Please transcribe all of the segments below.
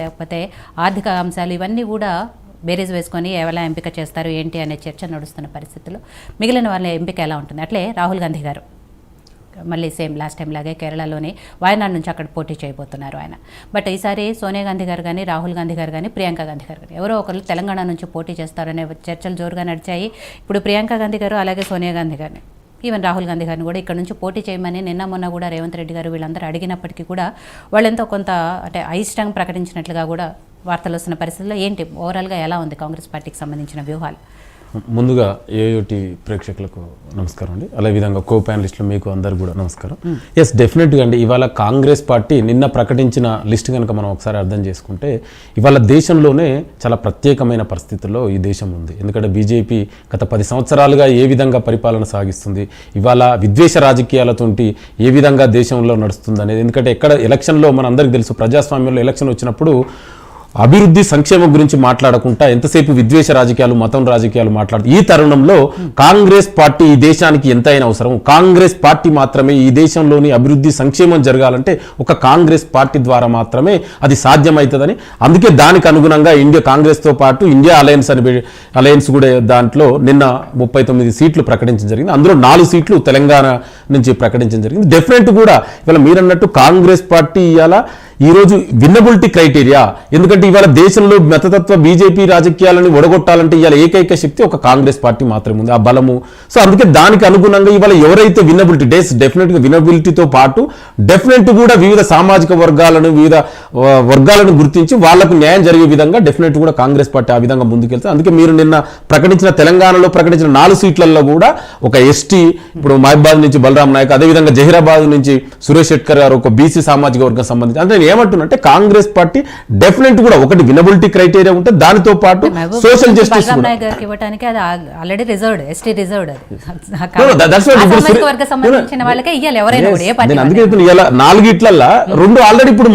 లేకపోతే ఆర్థిక అంశాలు ఇవన్నీ కూడా బేరీజ్ వేసుకొని ఎలా ఎంపిక చేస్తారు ఏంటి అనే చర్చ నడుస్తున్న పరిస్థితుల్లో మిగిలిన వాళ్ళ ఎంపిక ఎలా ఉంటుంది. అట్లే రాహుల్ గాంధీ గారు మళ్ళీ సేమ్ లాస్ట్ టైం లాగే కేరళలోని వాయనాడ్ నుంచి అక్కడ పోటీ చేయబోతున్నారు ఆయన. బట్ ఈసారి సోనియా గాంధీ గారు కానీ రాహుల్ గాంధీ గారు కానీ ప్రియాంక గాంధీ గారు కానీ ఎవరో ఒకరు తెలంగాణ నుంచి పోటీ చేస్తారనే చర్చలు జోరుగా నడిచాయి. ఇప్పుడు ప్రియాంక గాంధీ గారు అలాగే సోనియా గాంధీ గారిని ఈవెన్ రాహుల్ గాంధీ గారిని కూడా ఇక్కడ నుంచి పోటీ చేయమని నిన్న మొన్న కూడా రేవంత్ రెడ్డి గారు వీళ్ళందరూ అడిగినప్పటికీ కూడా వాళ్ళెంతో కొంత అంటే అయిష్టంగా ప్రకటించినట్లుగా కూడా వార్తలు వస్తున్న పరిస్థితుల్లో ఏంటి ఓవరాల్గా ఎలా ఉంది కాంగ్రెస్ పార్టీకి సంబంధించిన వ్యూహాలు? ముందుగా ఏయోటి ప్రేక్షకులకు నమస్కారం అండి, అదే విధంగా కో ప్యానలిస్టులు మీకు అందరు కూడా నమస్కారం. ఎస్, డెఫినెట్గా అండి, ఇవాళ కాంగ్రెస్ పార్టీ నిన్న ప్రకటించిన లిస్ట్ కనుక మనం ఒకసారి అర్థం చేసుకుంటే ఇవాళ దేశంలోనే చాలా ప్రత్యేకమైన పరిస్థితుల్లో ఈ దేశం ఉంది. ఎందుకంటే బీజేపీ గత 10 సంవత్సరాలుగా ఏ విధంగా పరిపాలన సాగిస్తుంది, ఇవాళ విద్వేష రాజకీయాలతోటి ఏ విధంగా దేశంలో నడుస్తుంది అనేది. ఎందుకంటే ఎక్కడ ఎలక్షన్లో మన అందరికీ తెలుసు, ప్రజాస్వామ్యంలో ఎలక్షన్ వచ్చినప్పుడు అభివృద్ధి సంక్షేమం గురించి మాట్లాడకుండా ఎంతసేపు విద్వేష రాజకీయాలు మతం రాజకీయాలు మాట్లాడుతూ ఈ తరుణంలో కాంగ్రెస్ పార్టీ ఈ దేశానికి ఎంతైనా అవసరం. కాంగ్రెస్ పార్టీ మాత్రమే ఈ దేశంలోని అభివృద్ధి సంక్షేమం జరగాలంటే ఒక కాంగ్రెస్ పార్టీ ద్వారా మాత్రమే అది సాధ్యమవుతుందని, అందుకే దానికి అనుగుణంగా ఇండియా కాంగ్రెస్తో పాటు ఇండియా అలయన్స్ కూడా దాంట్లో నిన్న 39 సీట్లు ప్రకటించడం జరిగింది. అందులో 4 సీట్లు తెలంగాణ నుంచి ప్రకటించడం జరిగింది. డెఫినెట్ కూడా ఇవాళ మీరన్నట్టు కాంగ్రెస్ పార్టీ ఇవాళ ఈరోజు విన్నబిలిటీ క్రైటీరియా, ఎందుకంటే ఇవాళ దేశంలో మతతత్వ బీజేపీ రాజకీయాలను ఒడగొట్టాలంటే ఇవాళ ఏకైక శక్తి ఒక కాంగ్రెస్ పార్టీ మాత్రమే ఉంది, ఆ బలము. సో అందుకే దానికి అనుగుణంగా ఇవాళ ఎవరైతే విన్నబిలిటీ డెఫినెట్గా విన్నబిలిటీతో పాటు డెఫినెట్ కూడా వివిధ సామాజిక వర్గాలను గుర్తించి వాళ్లకు న్యాయం జరిగే విధంగా డెఫినెట్ కూడా కాంగ్రెస్ పార్టీ ఆ విధంగా ముందుకెళ్తుంది. అందుకే మీరు నిన్న ప్రకటించిన తెలంగాణలో ప్రకటించిన 4 సీట్లలో కూడా ఒక ఎస్టీ, ఇప్పుడు మహబాద్ నుంచి బలరాం నాయక్, అదేవిధంగా జహీరాబాద్ నుంచి సురేష్ శెట్కర్ గారు ఒక బీసీ సామాజిక వర్గం సంబంధించి, అంటే ఏమంటున్నంటే కాంగ్రెస్ పార్టీ డెఫినెట్ కూడా ఒకటి వినబిలిటీ క్రైటీరియా ఉంటే దానితో పాటు సోషల్ జస్టిస్ అందుకే 4 ఇట్లల్లా 2 ఆల్రెడీ ఇప్పుడు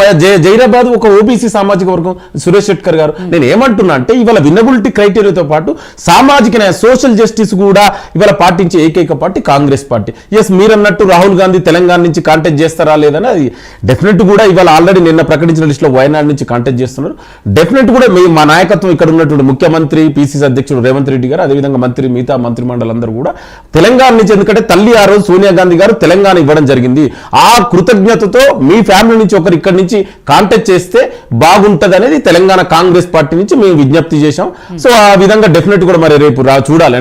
జైరాబాద్ ఒక ఓబీసీ సామాజిక వర్గం సురేష్ శెట్కర్ గారు. నేను ఏమంటున్నా అంటే ఇవాళ వినబిలిటీ క్రైటీరియాతో పాటు సామాజిక న్యాయ సోషల్ జస్టిస్ కూడా ఇవాళ పాటించే ఏకైక పార్టీ కాంగ్రెస్ పార్టీ. ఎస్, మీరన్నట్టు రాహుల్ గాంధీ తెలంగాణ నుంచి కాంటెస్ట్ చేస్తారా లేదని అది డెఫినెట్ కూడా ఇవాళ ఆల్రెడీ నిన్న ప్రకటించిన లిస్టులో వయనాడ్ నుంచి కాంటెస్ట్ చేస్తున్నారు. డెఫినెట్ కూడా మా నాయకత్వం ఇక్కడ ఉన్నటువంటి ముఖ్యమంత్రి పిసిసి అధ్యక్షుడు రేవంత్ రెడ్డి గారు, అదేవిధంగా మిగతా మంత్రిమండలందరూ కూడా తెలంగాణ నుంచి, ఎందుకంటే తల్లి ఆ రోజు సోనియా గాంధీ గారు తెలంగాణ ఇవ్వడం జరిగింది, ఆ కృతజ్ఞతతో మీ ఫ్యామిలీ నుంచి ఒకరు ఇక్కడి నుంచి కాంటెస్ట్ చేస్తే బాగుంటది అనేది తెలంగాణ కాంగ్రెస్ పార్టీ నుంచి మేము విజ్ఞప్తి చేశాం. సో ఆ విధంగా డెఫినెట్ కూడా మరి రేపు చూడాలి.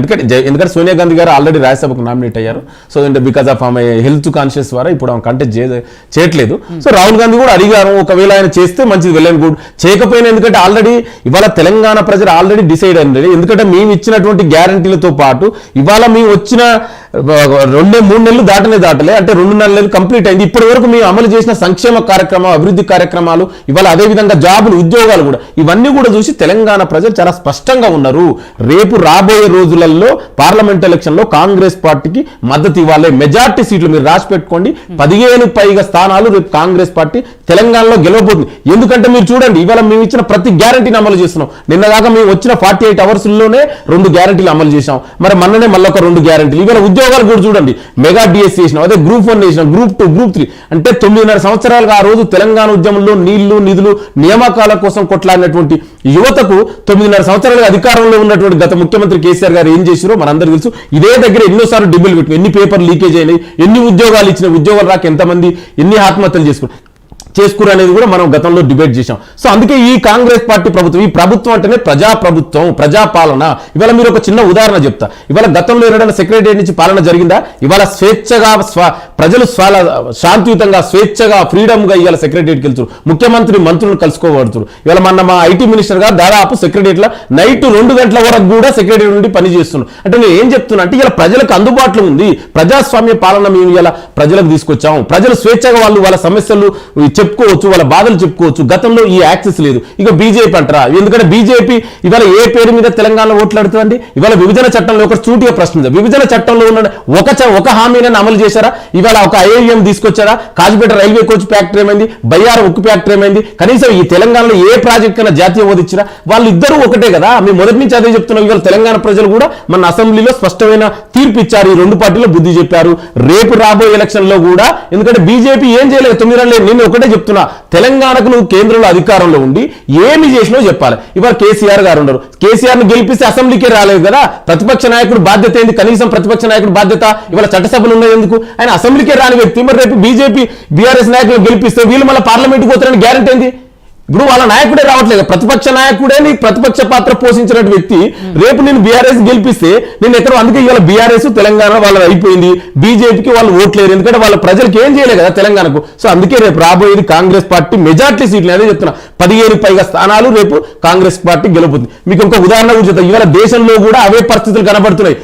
ఎందుకంటే సోనియా గాంధీ గారు ఆల్రెడీ రాజ్యసభకు నామినేట్ అయ్యారు. సో బికాస్ ఆఫ్ ఆమె హెల్త్ కాన్షియస్ ద్వారా ఇప్పుడు ఆమె కాంటెస్ట్ చేయట్లేదు. సో రాహుల్ గాంధీ కూడా అడిగారు, ఒకవేళ ఆయన చేస్తే మంచిది, వెల్ అండ్ గుడ్. చేయకపోయినా ఎందుకంటే ఆల్రెడీ ఇవాళ తెలంగాణ ప్రజలు ఆల్రెడీ డిసైడ్ అయ్యింది. ఎందుకంటే మేము ఇచ్చినటువంటి గ్యారంటీలతో పాటు ఇవాళ మేము వచ్చిన 2-3 నెలలు దాటలే, అంటే 2.5 నెలలు కంప్లీట్ అయింది. ఇప్పటి వరకు మేము అమలు చేసిన సంక్షేమ కార్యక్రమాలు, అభివృద్ధి కార్యక్రమాలు, ఇవాళ అదేవిధంగా జాబులు, ఉద్యోగాలు కూడా ఇవన్నీ కూడా చూసి తెలంగాణ ప్రజలు చాలా స్పష్టంగా ఉన్నారు. రేపు రాబోయే రోజులలో పార్లమెంట్ ఎలక్షన్ లో కాంగ్రెస్ పార్టీకి మద్దతు ఇవ్వాలి. మెజార్టీ సీట్లు మీరు రాసి పెట్టుకోండి, 15 పైగా స్థానాలు రేపు కాంగ్రెస్ పార్టీ తెలంగాణలో గెలవబోతుంది. ఎందుకంటే మీరు చూడండి, ఇవాళ మేము ఇచ్చిన ప్రతి గ్యారంటీని అమలు చేస్తున్నాం. నిన్నదాకా మేము వచ్చిన 48 అవర్స్లోనే 2 గ్యారంటీలు అమలు చేశాం. మరి మొన్ననే మళ్ళీ ఒక 2 గ్యారంటీలు. ఇవాళ ఉద్యోగాలు కూడా చూడండి, మెగా డిఎస్సీ చేసినాం, అదే గ్రూప్ 1 చేసినాం, గ్రూప్ 2, గ్రూప్ 3, అంటే 9.5 సంవత్సరాలుగా ఆ రోజు తెలంగాణ ఉద్యమంలో నీళ్లు, నిధులు, నియామకాల కోసం కొట్లాడినటువంటి యువతకు 9.5 సంవత్సరాలుగా అధికారంలో ఉన్నటువంటి గత ముఖ్యమంత్రి కేసీఆర్ గారు ఏం చేశారో మనందరూ తెలుసు. ఇదే దగ్గర ఎన్నోసార్లు డిబ్బులు పెట్టిన, ఎన్ని పేపర్లు లీకేజ్ అయినాయి, ఎన్ని ఉద్యోగాలు ఇచ్చిన, ఉద్యోగాలు రాక ఎంతమంది ఎన్ని ఆత్మహత్యలు చేసుకురు అనేది కూడా మనం గతంలో డిబేట్ చేశాం. సో అందుకే ఈ కాంగ్రెస్ పార్టీ ప్రభుత్వం, ఈ ప్రభుత్వం అంటేనే ప్రజాప్రభుత్వం, ప్రజాపాలన. ఇవాళ మీరు ఒక చిన్న ఉదాహరణ చెప్తా. ఇవాళ గతంలో ఎన్నడైనా సెక్రటరియట్ నుంచి పాలన జరిగిందా? ఇవాళ స్వేచ్ఛగా ప్రజలు శాంతియుతంగా స్వేచ్ఛగా ఫ్రీడమ్గా ఇవాళ సెక్రటరియట్కి వెళ్తారు, ముఖ్యమంత్రి మంత్రులను కలుసుకోబడుతారు. ఇవాళ మా ఐటీ మినిస్టర్ గారు దాదాపు సెక్రటరియట్లో నైట్ 2 గంటల వరకు కూడా సెక్రటరియట్ నుండి పనిచేస్తున్నారు. అంటే నేను ఏం చెప్తున్నా అంటే ఇలా ప్రజలకు అందుబాటులో ఉంది, ప్రజాస్వామ్య పాలన మేము ఇలా ప్రజలకు తీసుకొచ్చాము. ప్రజలు స్వేచ్ఛగా వాళ్ళ సమస్యలు చెప్పుకోవచ్చు, వాళ్ళ బాధలు చెప్పుకోవచ్చు. గతంలో ఈ యాక్సెస్ లేదు. ఇక బీజేపీ అంటారా, ఎందుకంటే బీజేపీ ఇవాళ ఏ పేరు మీద తెలంగాణలో ఓట్లాడుతుందండి? ఇవాళ విభజన చట్టంలో ఒక సూటిగా ప్రశ్న, విభజన చట్టంలో ఉన్న ఒక హామీని అమలు చేశారా? ఇవాళ ఒక ఐఐఎం తీసుకొచ్చారా? కాజీపేట రైల్వే కోచ్ ఫ్యాక్టరీ ఏమైంది? బయ్యార ఉక్కు ఫ్యాక్టరీ ఏమైంది? కనీసం ఈ తెలంగాణలో ఏ ప్రాజెక్ట్ కన్నా జాతీయ హోదా ఇచ్చిరా? వాళ్ళు ఇద్దరు ఒకటే కదా. మేము మొదటి నుంచి అదే చెప్తున్నాం. ఇవాళ తెలంగాణ ప్రజలు కూడా మన అసెంబ్లీలో స్పష్టమైన తీర్పు ఇచ్చారు, ఈ 2 పార్టీలు బుద్ధి చెప్పారు. రేపు రాబోయే ఎలక్షన్ లో కూడా, ఎందుకంటే బీజేపీ ఏం చేయలేదు, 9 నెలలు. నేను ఒకటే చెప్తున్నా, తెలంగాణకు నువ్వు కేంద్రంలో అధికారంలో ఉండి ఏమి చేసినో చెప్పాలి. ఇవాళ కేసీఆర్ గారు ఉన్నారు, కేసీఆర్ ను గెలిపిస్తే అసెంబ్లీకే రాలేదు కదా, ప్రతిపక్ష నాయకుడు బాధ్యత ఏంది? కనీసం ప్రతిపక్ష నాయకుడు బాధ్యత ఇవాళ చట్టసభలు ఉన్నాయి ఎందుకు? ఆయన అసెంబ్లీకే రాని వ్యక్తి, మరి రేపు బీజేపీ బీఆర్ఎస్ నాయకులు గెలిపిస్తే వీళ్ళు మళ్ళీ పార్లమెంట్కి పోతారని గ్యారెంటీ ఏంది? ఇప్పుడు వాళ్ళ నాయకుడే రావట్లేదు, ప్రతిపక్ష నాయకుడే నీ ప్రతిపక్ష పాత్ర పోషించిన వ్యక్తి రేపు నేను బీఆర్ఎస్ గెలిపిస్తే నేను ఎక్కడో, అందుకే ఇవాళ బీఆర్ఎస్ తెలంగాణ వాళ్ళ అయిపోయింది, బీజేపీకి వాళ్ళు ఓట్లేరు, ఎందుకంటే వాళ్ళ ప్రజలకు ఏం చేయలేదు కదా తెలంగాణకు. సో అందుకే రేపు రాబోయేది కాంగ్రెస్ పార్టీ మెజార్టీ సీట్లు, అదే చెప్తున్నా, 15 పైగా స్థానాలు రేపు కాంగ్రెస్ పార్టీ గెలుపుతుంది. మీకు ఒక ఉదాహరణ కూడా చెప్తా, ఇవాళ దేశంలో కూడా అవే పరిస్థితులు కనబడుతున్నాయి.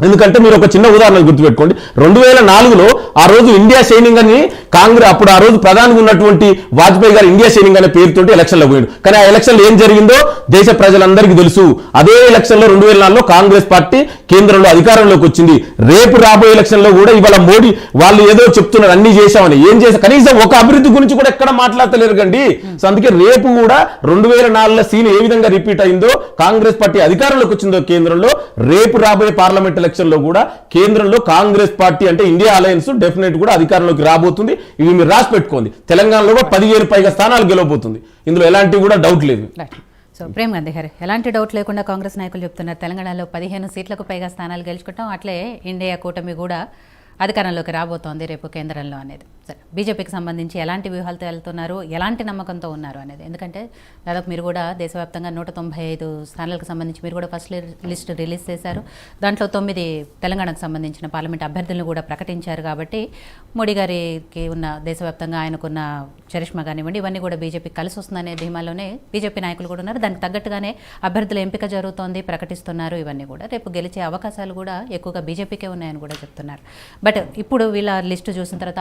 ఎందుకంటే మీరు ఒక చిన్న ఉదాహరణ గుర్తుపెట్టుకోండి, 2004లో ఆ రోజు ఇండియా షైనింగ్ అని కాంగ్రెస్, అప్పుడు ఆ రోజు ప్రధానిగా ఉన్నటువంటి వాజ్పేయి గారు ఇండియా షైనింగ్ అనే పేరుతోటి ఎలక్షన్లో పోయాడు. కానీ ఆ ఎలక్షన్లో ఏం జరిగిందో దేశ ప్రజలందరికీ తెలుసు. అదే ఎలక్షన్లో 2004లో కాంగ్రెస్ పార్టీ కేంద్రంలో అధికారంలోకి వచ్చింది. రేపు రాబోయే ఎలక్షన్లో కూడా ఇవాళ మోడీ వాళ్ళు ఏదో చెప్తున్నారు అన్ని చేశామని, ఏం చేసా కనీసం ఒక అభివృద్ధి గురించి కూడా ఎక్కడ మాట్లాడతలేరు కండి. సో అందుకే రేపు కూడా 2004లో సీన్ ఏ విధంగా రిపీట్ అయిందో, కాంగ్రెస్ పార్టీ అధికారంలోకి వచ్చిందో కేంద్రంలో, రేపు రాబోయే పార్లమెంట్ ఎలక్షన్ లో కూడా కేంద్రంలో కాంగ్రెస్ పార్టీ అంటే ఇండియా అలయన్స్ డెఫినెట్ కూడా అధికారంలోకి రాబోతుంది. ఇవి మీరు రాసి పెట్టుకోండి, తెలంగాణలో కూడా 15 పైగా స్థానాలు గెలవబోతుంది, ఇందులో ఎలాంటి కూడా డౌట్ లేదు. సో ప్రేమ్ గాంధీ గారు, ఎలాంటి డౌట్ లేకుండా కాంగ్రెస్ నాయకులు చెప్తున్నారు తెలంగాణలో 15 సీట్లకు పైగా స్థానాలు గెలుచుకుంటాం, అట్లే ఇండియా కూటమి కూడా అధికారంలోకి రాబోతోంది రేపు కేంద్రంలో అనేది. సరే, బీజేపీకి సంబంధించి ఎలాంటి వ్యూహాలతో వెళ్తున్నారు, ఎలాంటి నమ్మకంతో ఉన్నారు అనేది, ఎందుకంటే దాదాపు మీరు కూడా దేశవ్యాప్తంగా 195 స్థానాలకు సంబంధించి మీరు కూడా ఫస్ట్ లిస్ట్ రిలీజ్ చేశారు. దాంట్లో 9 తెలంగాణకు సంబంధించిన పార్లమెంట్ అభ్యర్థులను కూడా ప్రకటించారు. కాబట్టి మోడీ గారికి ఉన్న దేశవ్యాప్తంగా ఆయనకున్న చరిష్మా కానివ్వండి, ఇవన్నీ కూడా బీజేపీకి కలిసి వస్తుందనే ధీమాలోనే బీజేపీ నాయకులు కూడా ఉన్నారు. దానికి తగ్గట్టుగానే అభ్యర్థుల ఎంపిక జరుగుతోంది, ప్రకటిస్తున్నారు. ఇవన్నీ కూడా రేపు గెలిచే అవకాశాలు కూడా ఎక్కువగా బీజేపీకే ఉన్నాయని కూడా చెప్తున్నారు. బట్ ఇప్పుడు వీళ్ళ లిస్టు చూసిన తర్వాత